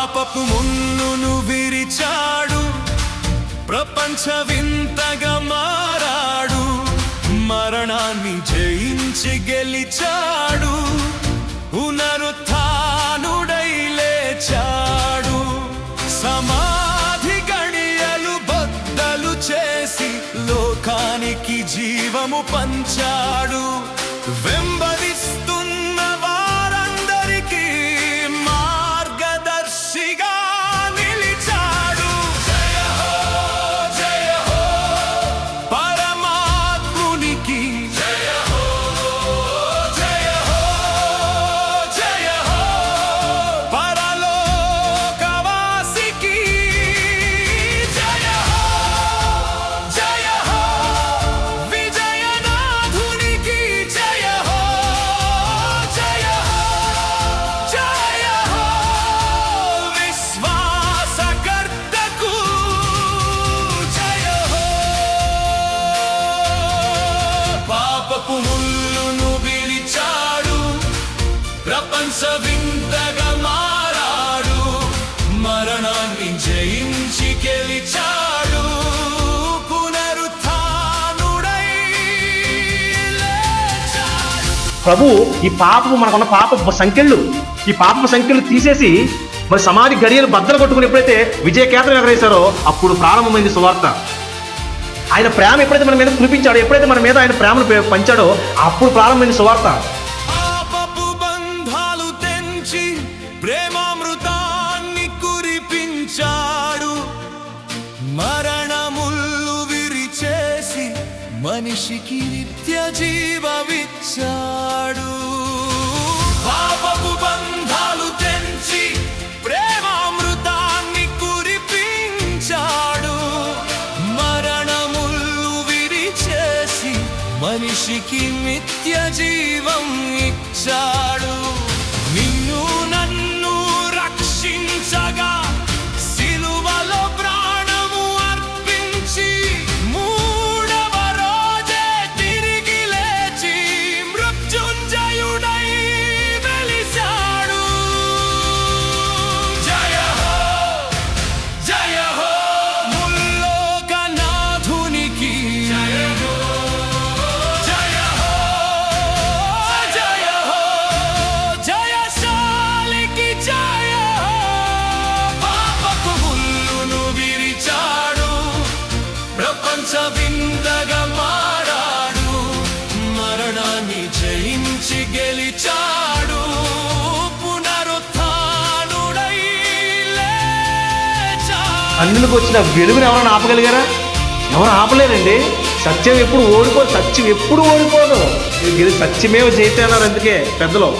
పాపపు మున్నును విరిచాడు, ప్రపంచ వింతగా మారాడు, మరణాన్ని జయించి గెలిచాడు, పునరుత్థానుడై లేచాడు. సమాధి గడియలు బద్దలు చేసి లోకానికి జీవము పంచాడు. వెంబడిస్తున్న వారందరికీ మార్గదర్శిగా నిలిచాడు. జయ హో జయ హో పరమాత్మునికి, జయ హో జయ హో జయ హో పరలోకవాసికి, జయ హో జయ హో విజయనాథునికి, జయ హో జయ హో జయ హో విశ్వాసకర్తకు, జయ హో. పాపపు ముల్లును విరిచాడు, ప్రపంచ వింతగా మారాడు, మరణాన్ని జయించి గెలిచాడు, పునరుత్థానుడై లేచాడు. ప్రభు ఈ పాపపు మనకున్న పాపపు సంఖ్యలు, ఈ పాపపు సంఖ్యలు తీసేసి మరి సమాధి గడియలు బద్దలు కొట్టుకుని ఎప్పుడైతే విజయకేతనం ఎగరేశారో అప్పుడు ప్రారంభమైంది సువార్త. ఆయన ప్రేమ ఎప్పుడైతే మన మీద కురిపించాడో, ఎప్పుడైతే మన మీద ఆయన ప్రేమను పంచాడో అప్పుడు ప్రారంభమైంది సువార్త. పాపపు బంధాలు తెంచి ప్రేమామృతాన్ని కురిపించాడు, మరణముళ్ళు విరిచేసి మనిషికి నిత్య జీవమిచ్చాడు. పాపపు బంధాలు తెంచి ప్రేమామృతాన్ని కురిపించాడు, మరణముళ్ళు విరిచేసి మనిషికి నిత్య జీవం ఇచ్చాడు. నిన్ను నన్ను రక్షించగా సిలువలో ప్రాణము అర్పించి మూడవ రోజే తిరిగి లేచి మృత్యుంజయుడై వెలిశాడు. జయ హో జయ హో ముల్లోకనాథునికి, జయ హో జయ హో జయ హో జయశాలికి, జయ హో. పాపపు ముల్లును విరిచాడు, ప్రపంచ వింతగా మారాడు, మరణాన్ని జయించి గెలిచాడు, పునరుత్థానుడై లేచాడు. అందులోకి వచ్చిన వెలుగుని ఎవరైనా ఆపగలిగారా? ఎవరు ఆపలేదండి. సత్యం ఎప్పుడు ఓడిపోదు, సత్యం ఎప్పుడు ఓడిపోదు. సత్యమేవ జయతే అన్నారు అందుకే పెద్దలు.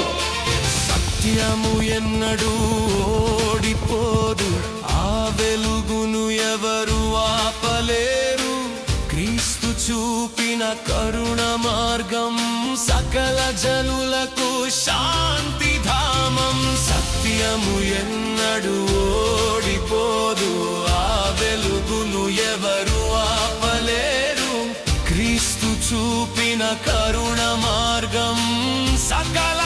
సత్యము ఎన్నడూ ఓడిపోదు, ఆ వెలుగును ఎవరు ఆపలేరు. క్రీస్తు చూపిన కరుణ మార్గం సకల జనులకు శాంతి ధామం. సత్యము ఎన్నడూ ఓడిపోదు, ఆ వెలుగును ఎవరు ఆపలేరు. క్రీస్తు చూపిన కరుణ మార్గం సకల